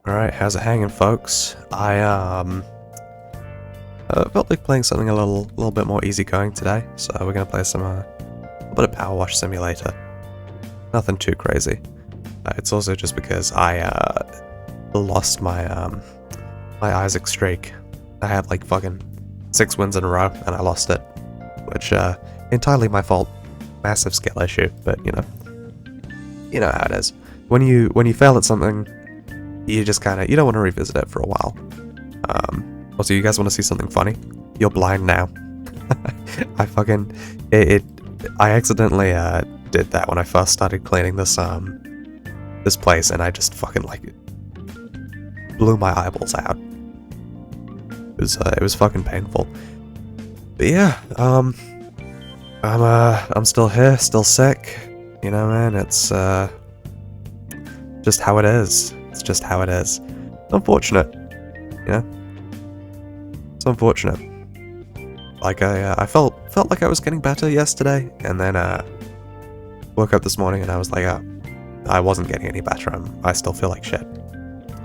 Alright, how's it hanging, folks? I felt like playing something a little bit more easygoing today, so we're gonna play some a bit of Power Wash Simulator. Nothing too crazy. It's also just because I lost my my Isaac streak. I had like fucking 6 wins in a row, and I lost it, which entirely my fault. Massive skill issue, but you know how it is. When you fail at something, you just kind of, you don't want to revisit it for a while. Also, you guys want to see something funny? You're blind now. I accidentally did that when I first started cleaning this this place, and I just fucking like blew my eyeballs out. It was fucking painful. But yeah, I'm still here, still sick. You know, man, it's just how it is. It's just how it is. It's unfortunate, you know. It's unfortunate. Like I felt like I was getting better yesterday, and then woke up this morning and I was like, I wasn't getting any better. I still feel like shit.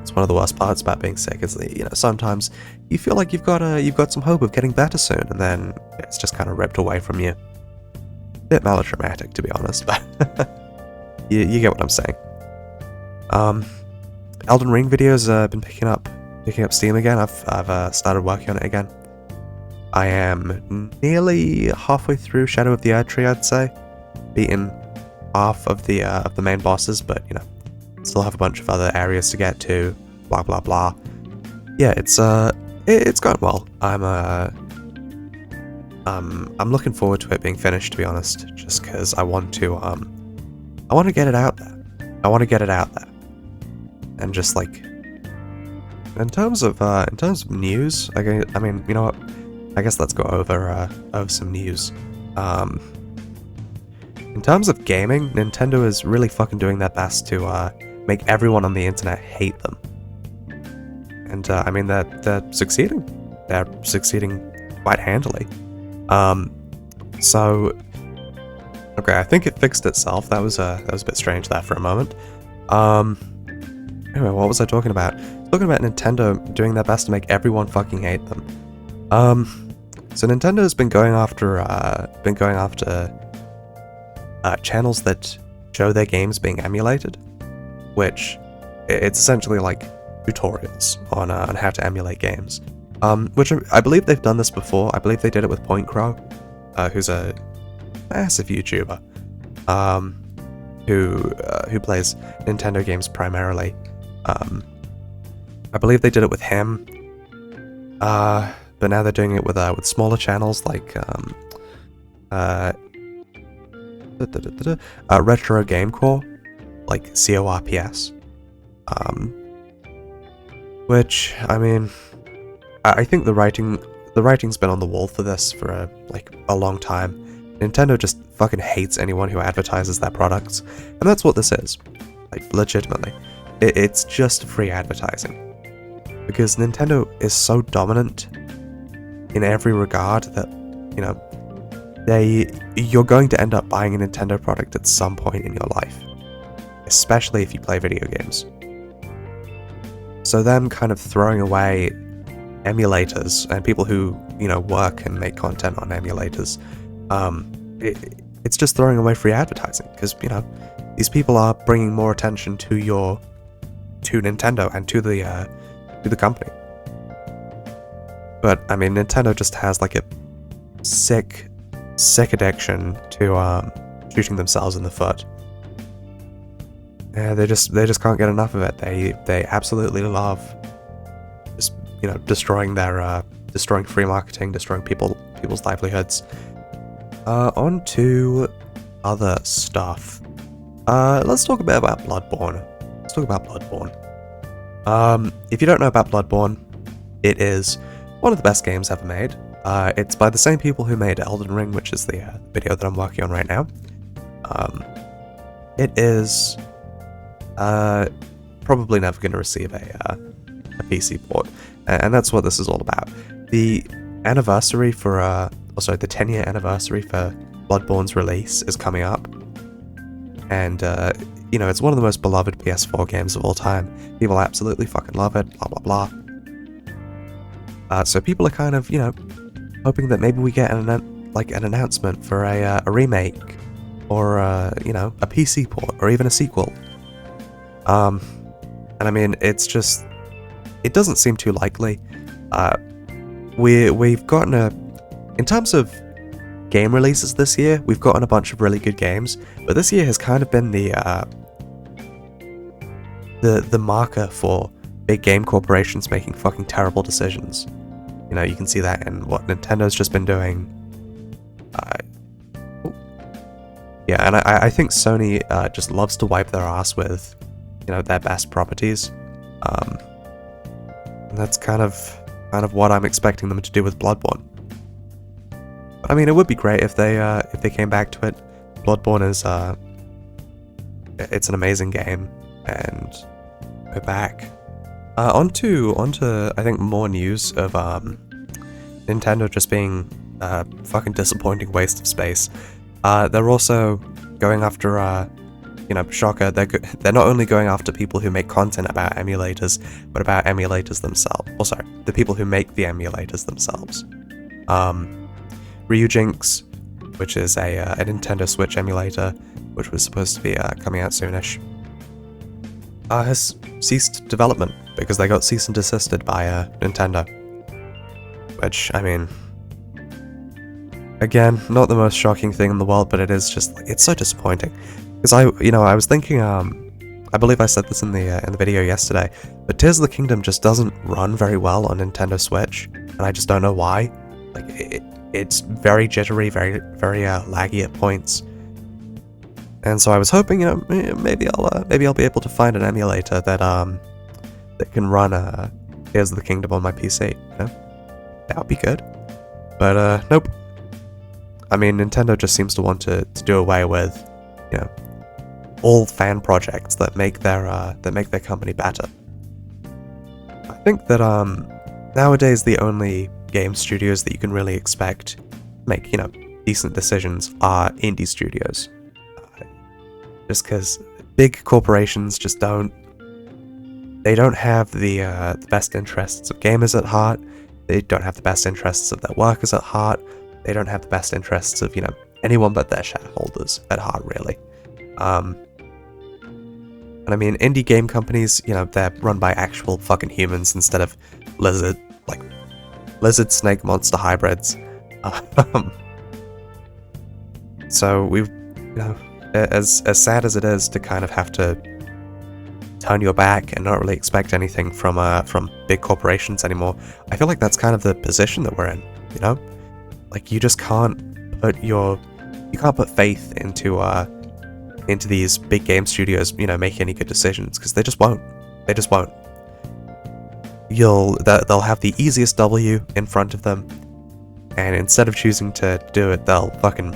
It's one of the worst parts about being sick is that, you know, sometimes you feel like you've got some hope of getting better soon, and then it's just kind of ripped away from you. Bit melodramatic, to be honest, but you get what I'm saying. Elden Ring videos been picking up steam again. I've started working on it again. I am nearly halfway through Shadow of the Erdtree, I'd say. Beaten half of the main bosses, but you know, still have a bunch of other areas to get to. Blah blah blah. Yeah, it's going well. I'm looking forward to it being finished, to be honest, just because I want to get it out there. I want to get it out there. And just like, in terms of news, I mean, you know what? I guess let's go over some news. In terms of gaming, Nintendo is really fucking doing their best to make everyone on the internet hate them. And I mean, they're succeeding. They're succeeding quite handily. So okay, I think it fixed itself. That was a bit strange there for a moment. Anyway, what was I talking about? Talking about Nintendo doing their best to make everyone fucking hate them. So Nintendo's been going after channels that show their games being emulated, which it's essentially like tutorials on how to emulate games. Which I believe they've done this before. I believe they did it with Point Crow, who's a massive YouTuber, who plays Nintendo games primarily. I believe they did it with him, but now they're doing it with smaller channels like Retro Game Core, like CORPS, which I mean, I think the writing's been on the wall for this for a long time. Nintendo just fucking hates anyone who advertises their products, and that's what this is. Like, legitimately. It's just free advertising. Because Nintendo is so dominant in every regard that, you know, you're going to end up buying a Nintendo product at some point in your life. Especially if you play video games. So them kind of throwing away emulators and people who, you know, work and make content on emulators, it's just throwing away free advertising, because, you know, these people are bringing more attention to Nintendo and to the company. But I mean, Nintendo just has like a sick addiction to shooting themselves in the foot. Yeah, they just can't get enough of it. They absolutely love just, you know, destroying free marketing, destroying people's livelihoods. On to other stuff. Let's talk a bit about Bloodborne. If you don't know about Bloodborne, it is one of the best games ever made. It's by the same people who made Elden Ring, which is the video that I'm working on right now. It is probably never going to receive a PC port, and that's what this is all about. The anniversary for the 10-year anniversary for Bloodborne's release is coming up, and you know, it's one of the most beloved PS4 games of all time. People absolutely fucking love it, blah blah blah. So people are kind of, you know, hoping that maybe we get an announcement for a remake, or you know, a PC port, or even a sequel. And I mean, it's just, it doesn't seem too likely. We've gotten in terms of game releases this year, we've gotten a bunch of really good games, but this year has kind of been the marker for big game corporations making fucking terrible decisions. You know, you can see that in what Nintendo's just been doing. Yeah, and I think Sony just loves to wipe their ass with, you know, their best properties. And that's kind of what I'm expecting them to do with Bloodborne. But, I mean, it would be great if they came back to it. Bloodborne is it's an amazing game, and we're back. Onto I think more news of Nintendo just being a fucking disappointing waste of space. They're also going after you know, shocker, they're not only going after people who make content about emulators, but about emulators themselves. Oh, sorry, the people who make the emulators themselves. Ryujinx, which is a Nintendo Switch emulator, which was supposed to be coming out soonish, has ceased development because they got cease and desisted by Nintendo. Which, I mean, again, not the most shocking thing in the world, but it is just, it's so disappointing. Because I was thinking, I believe I said this in the video yesterday, but Tears of the Kingdom just doesn't run very well on Nintendo Switch, and I just don't know why. Like, it's very jittery, very laggy at points. And so I was hoping, you know, maybe I'll be able to find an emulator that can run Tears of the Kingdom on my PC. You know, that would be good. But nope. I mean, Nintendo just seems to want to do away with, you know, all fan projects that make their company better. I think that nowadays the only game studios that you can really expect make, you know, decent decisions are indie studios. Just because big corporations just don't have the best interests of gamers at heart. They don't have the best interests of their workers at heart. They don't have the best interests of, you know, anyone but their shareholders at heart, really. And I mean, indie game companies, you know, they're run by actual fucking humans instead of lizard snake monster hybrids. So we've, you know, as sad as it is to kind of have to turn your back and not really expect anything from big corporations anymore, I feel like that's kind of the position that we're in, you know? Like, you just can't put faith into these big game studios, you know, making any good decisions, because they just won't. They'll have the easiest W in front of them, and instead of choosing to do it, they'll fucking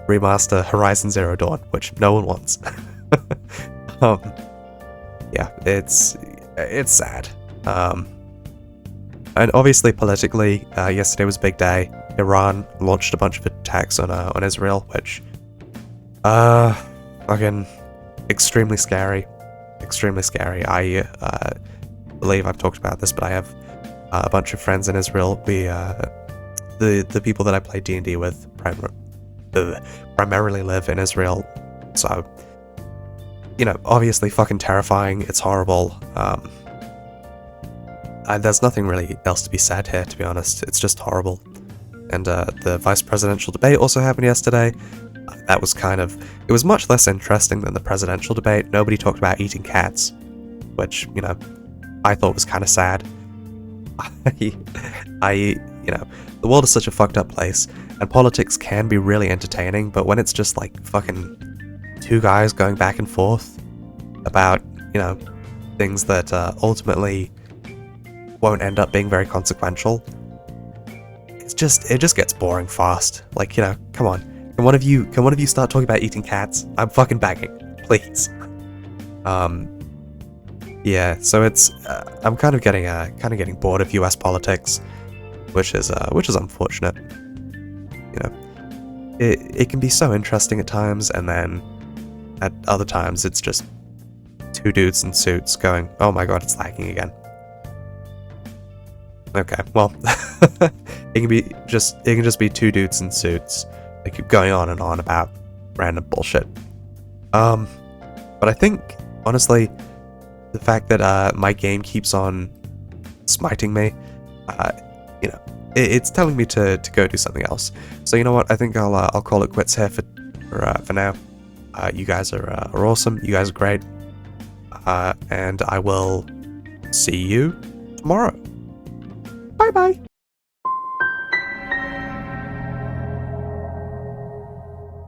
remaster Horizon Zero Dawn, which no one wants. Yeah, it's sad. And obviously politically, yesterday was a big day. Iran launched a bunch of attacks on Israel, which fucking extremely scary. I believe I've talked about this, but I have a bunch of friends in Israel. We the people that I play D&D with primarily live in Israel, so, you know, obviously fucking terrifying. It's horrible. There's nothing really else to be said here, to be honest. It's just horrible. And the vice presidential debate also happened yesterday. That was it was much less interesting than the presidential debate. Nobody talked about eating cats, which, you know, I thought was kind of sad. You know, the world is such a fucked up place, and politics can be really entertaining, but when it's just like fucking two guys going back and forth about, you know, things that ultimately won't end up being very consequential, it just gets boring fast. Like, you know, come on. Can one of you start talking about eating cats? I'm fucking begging, please. Yeah, so it's I'm kind of getting bored of US politics, which is unfortunate. You know, it can be so interesting at times, and then at other times it's just two dudes in suits going, oh my god, it's lagging again. Okay, well, it can just be two dudes in suits. They keep going on and on about random bullshit. But I think, honestly, the fact that my game keeps on smiting me, you know, it's telling me to go do something else. So you know what? I think I'll call it quits here for now. You guys are awesome. You guys are great. And I will see you tomorrow. Bye bye.